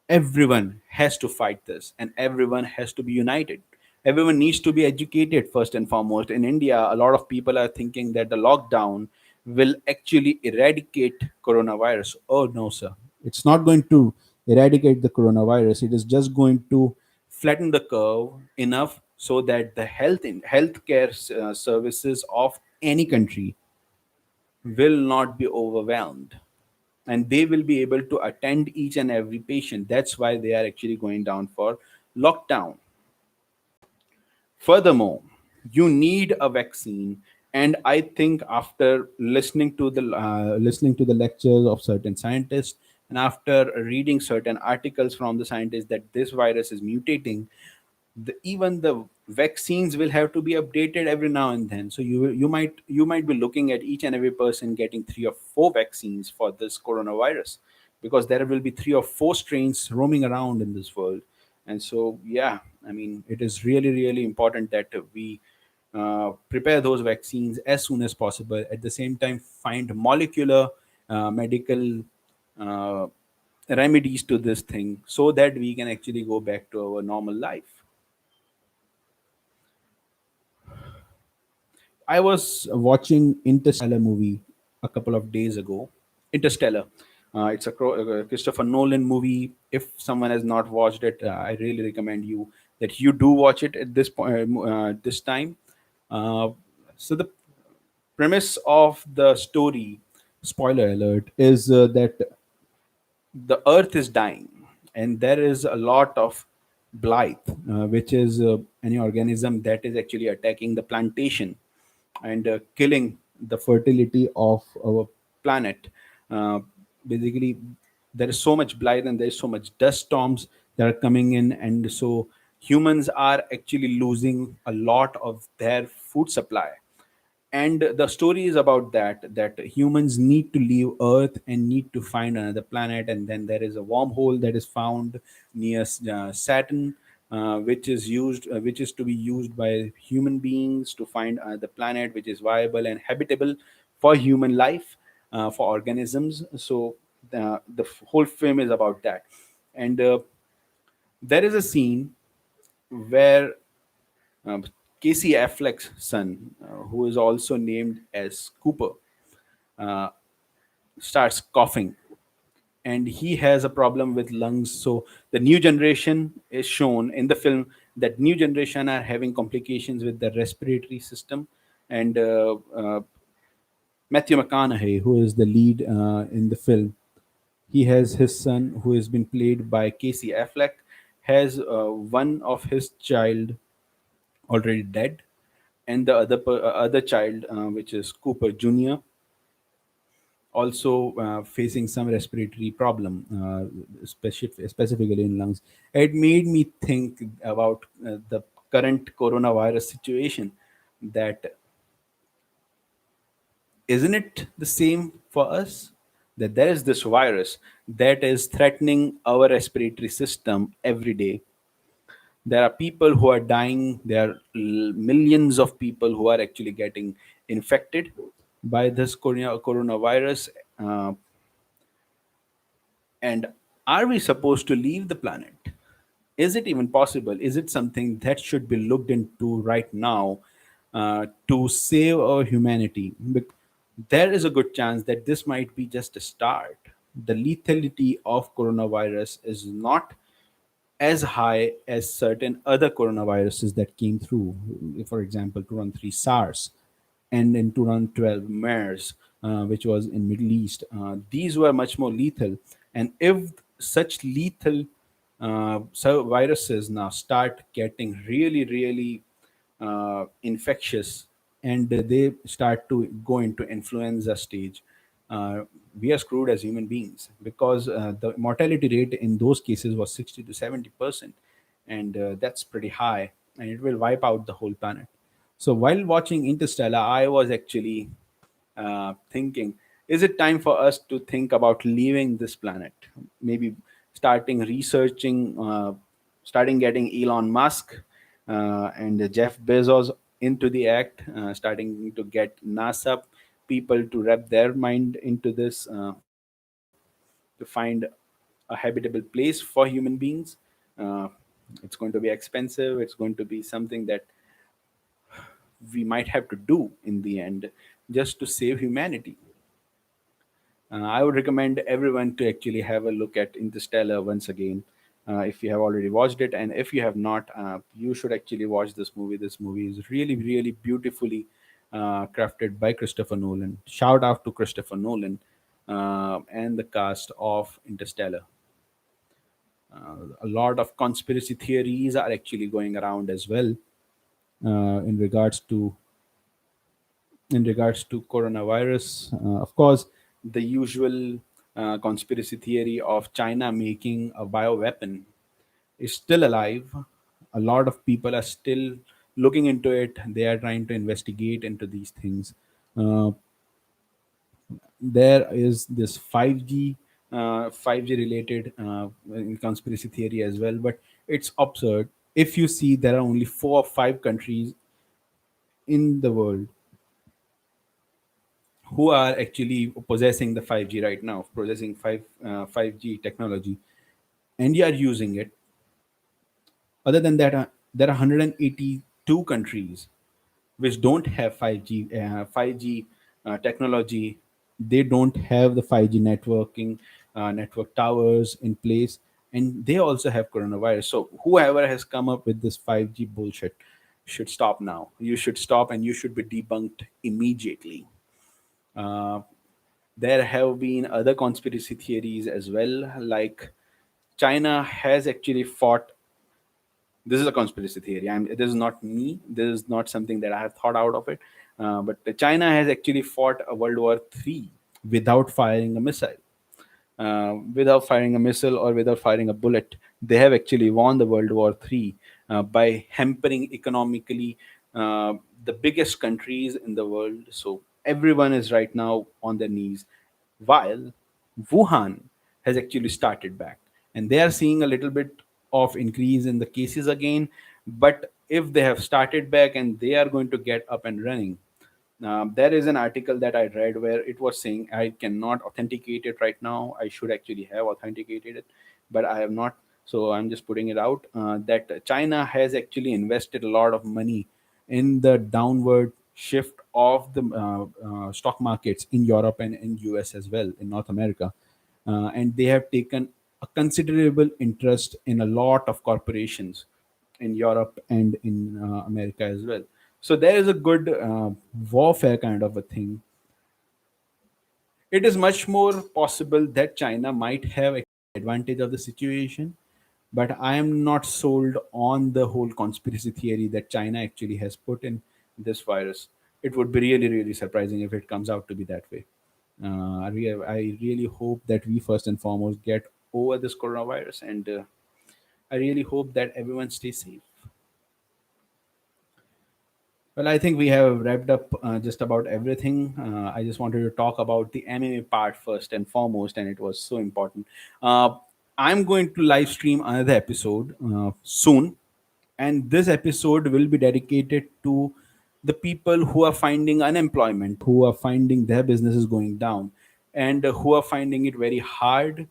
Everyone has to fight this, and everyone has to be united. Everyone needs to be educated first and foremost. In India, a lot of people are thinking that the lockdown will actually eradicate coronavirus. Oh no, sir. It's not going to eradicate the coronavirus. It is just going to Flatten the curve enough so that the healthcare services of any country will not be overwhelmed, and they will be able to attend each and every patient. That's why they are actually going down for lockdown. Furthermore, you need a vaccine, and I think after listening to the lectures of certain scientists, and after reading certain articles from the scientists that this virus is mutating, even the vaccines will have to be updated every now and then. So you might be looking at each and every person getting 3 or 4 vaccines for this coronavirus, because there will be 3 or 4 strains roaming around in this world. And so, yeah, I mean, it is really really important that we prepare those vaccines as soon as possible. At the same time, find molecular medical uh, remedies to this thing so that we can actually go back to our normal life. I was watching Interstellar movie a couple of days ago. Interstellar. It's a Christopher Nolan movie. If someone has not watched it, I really recommend you that you do watch it at this time. Uh, so the premise of the story, spoiler alert, is that the Earth is dying, and there is a lot of blight, which is any organism that is actually attacking the plantation and killing the fertility of our planet. Uh, Basically, there is so much blight and there is so much dust storms that are coming in, and so humans are actually losing a lot of their food supply. And the story is about that humans need to leave Earth and need to find another planet, and then there is a wormhole that is found near Saturn, which is to be used by human beings to find the planet which is viable and habitable for human life, for organisms. So whole film is about that. And there is a scene where um, Casey Affleck's son, who is also named as Cooper, uh, starts coughing, and he has a problem with lungs. So the new generation is shown in the film, that new generation are having complications with the respiratory system. And Matthew McConaughey, who is the lead in the film, he has his son who has been played by Casey Affleck, has one of his child already dead, and the other child, which is Cooper Jr., also facing some respiratory problem, specifically in lungs. It made me think about the current coronavirus situation. That isn't it the same for us? That there is this virus that is threatening our respiratory system every day. There are people who are dying. There are millions of people who are actually getting infected by this coronavirus. Uh, And are we supposed to leave the planet? Is it even possible? Is it something that should be looked into right now to save our humanity? There is a good chance that this might be just a start. The lethality of coronavirus is not as high as certain other coronaviruses that came through. For example, 2003 SARS, and in 2012 MERS, which was in Middle East. These were much more lethal, and if such lethal viruses now start getting really, really infectious, and they start to go into influenza stage, uh, we are screwed as human beings, because the mortality rate in those cases was 60 to 70%, and that's pretty high, and it will wipe out the whole planet. So while watching Interstellar, I was actually thinking, is it time for us to think about leaving this planet? Maybe starting researching, starting getting Elon Musk and Jeff Bezos into the act, starting to get NASA people to wrap their mind into this, to find a habitable place for human beings. Uh, it's going to be expensive. It's going to be something that we might have to do in the end. just to save humanity. I would recommend everyone to actually have a look at Interstellar once again, if you have already watched it, and if you have not, you should actually watch this movie. This movie is really, really beautifully crafted by Christopher Nolan. Shout out to Christopher Nolan and the cast of Interstellar. A lot of conspiracy theories are actually going around as well, in regards to coronavirus. Of course, the usual conspiracy theory of China making a bioweapon is still alive. A lot of people are still looking into it. They are trying to investigate into these things. Uh, there is this 5G related conspiracy theory as well, but it's absurd. If you see, there are only 4 or 5 countries in the world who are actually possessing the 5G right now, possessing 5G technology, and you are using it. Other than that, there are 182 countries which don't have 5G technology. They don't have the 5G network towers in place, and they also have coronavirus. So whoever has come up with this 5G bullshit should stop now. You should stop, and you should be debunked immediately. Uh, there have been other conspiracy theories as well, like China has actually fought. This is a conspiracy theory. This is not me. This is not something that I have thought out of it. But China has actually fought a World War III without firing a missile. Without firing a missile or without firing a bullet, they have actually won the World War III by hampering economically the biggest countries in the world. So everyone is right now on their knees, while Wuhan has actually started back, and they are seeing a little bit of increase in the cases again. But if they have started back and they are going to get up and running, there is an article that I read where it was saying, I cannot authenticate it right now. I should actually have authenticated it, but I have not. So I'm just putting it out that China has actually invested a lot of money in the downward shift of the stock markets in Europe and in US as well, in North America. And they have taken a considerable interest in a lot of corporations in Europe and in America as well. So there is a good warfare kind of a thing. It is much more possible that China might have advantage of the situation, but I am not sold on the whole conspiracy theory that China actually has put in this virus. It would be really, really surprising if it comes out to be that way. I really hope that we first and foremost get over this coronavirus, and I really hope that everyone stays safe. Well, I think we have wrapped up just about everything. I just wanted to talk about the MMA part first and foremost, and it was so important. Uh, I'm going to live stream another episode soon, and this episode will be dedicated to the people who are finding unemployment, who are finding their businesses going down, and who are finding it very hard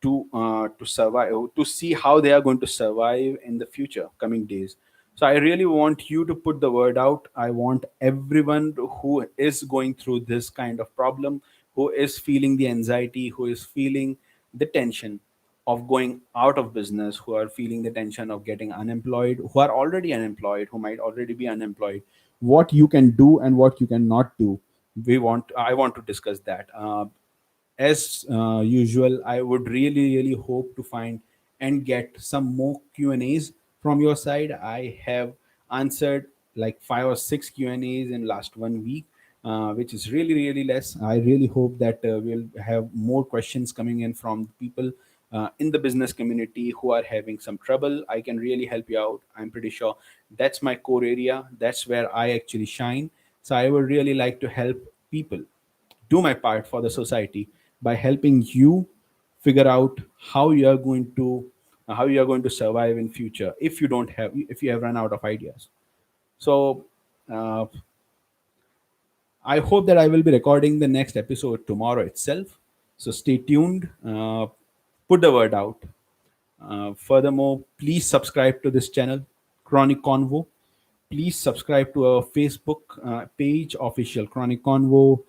to survive, to see how they are going to survive in the future coming days. So I really want you to put the word out. I want everyone who is going through this kind of problem, who is feeling the anxiety, who is feeling the tension of going out of business, who are feeling the tension of getting unemployed, who are already unemployed, who might already be unemployed, what you can do and what you cannot do. I want to discuss that. As usual, I would really, really hope to find and get some more Q&As from your side. I have answered like 5 or 6 Q&As in last 1 week, which is really, really less. I really hope that we'll have more questions coming in from people in the business community who are having some trouble. I can really help you out. I'm pretty sure that's my core area. That's where I actually shine. So I would really like to help people, do my part for the society by helping you figure out how you are going to survive in future if you have run out of ideas. So uh, I hope that I will be recording the next episode tomorrow itself, so stay tuned. Put the word out. Furthermore, please subscribe to this channel, Chronic Convo. Please subscribe to our Facebook page, Official Chronic Convo.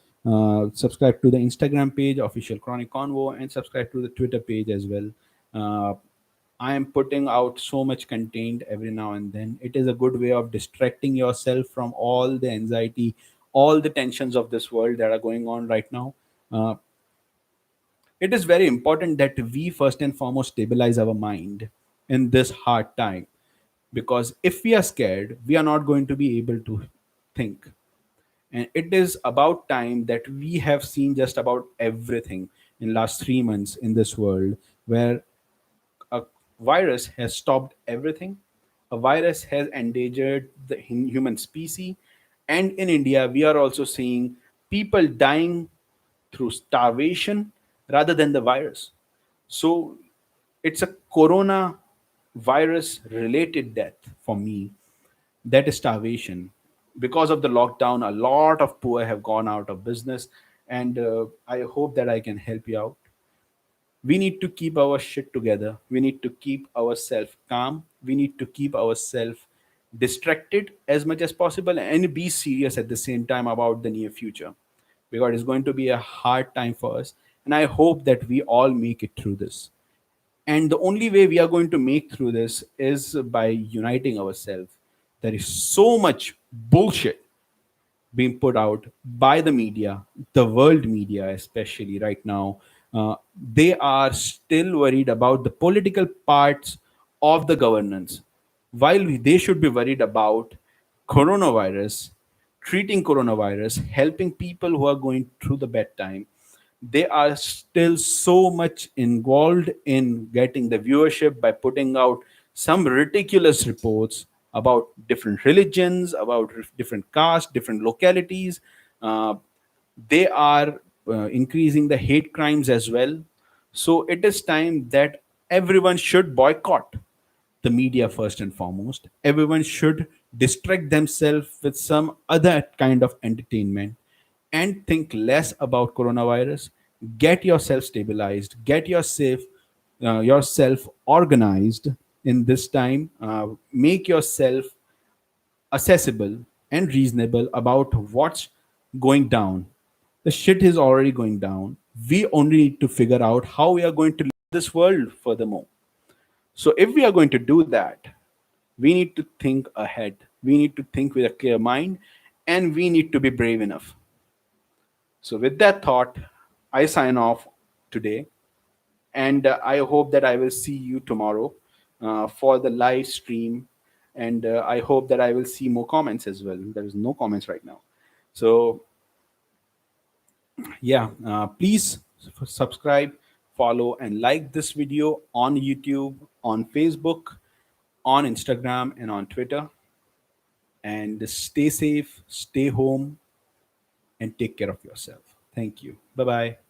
Subscribe to the Instagram page, Official Chronic Convo, and subscribe to the Twitter page as well. Uh, I am putting out so much content every now and then. It is a good way of distracting yourself from all the anxiety, all the tensions of this world that are going on right now. Uh, it is very important that we first and foremost stabilize our mind in this hard time, because if we are scared, we are not going to be able to think. And it is about time that we have seen just about everything in last 3 months in this world, where a virus has stopped everything. A virus has endangered the human species. And in India, we are also seeing people dying through starvation rather than the virus. So it's a corona virus related death for me. That is starvation. Because of the lockdown, a lot of poor have gone out of business. And I hope that I can help you out. We need to keep our shit together. We need to keep ourselves calm. We need to keep ourselves distracted as much as possible and be serious at the same time about the near future, because it's going to be a hard time for us. And I hope that we all make it through this. And the only way we are going to make through this is by uniting ourselves. There is so much bullshit being put out by the media, the world media, especially right now. They are still worried about the political parts of the governance, while they should be worried about coronavirus, treating coronavirus, helping people who are going through the bad time. They are still so much involved in getting the viewership by putting out some ridiculous reports about different religions, about different castes, different localities. Uh, they are increasing the hate crimes as well. So it is time that everyone should boycott the media first and foremost. Everyone should distract themselves with some other kind of entertainment and think less about coronavirus. Get yourself stabilized. Get yourself organized in this time. Make yourself accessible and reasonable about what's going down. The shit is already going down. We only need to figure out how we are going to live this world furthermore. So if we are going to do that, we need to think ahead. We need to think with a clear mind, and we need to be brave enough. So, with that thought, I sign off today, and I hope that I will see you tomorrow for the live stream. And I hope that I will see more comments as well. There is no comments right now. So, yeah, please subscribe, follow, and like this video on YouTube, on Facebook, on Instagram, and on Twitter. And stay safe, stay home, and take care of yourself. Thank you. Bye bye.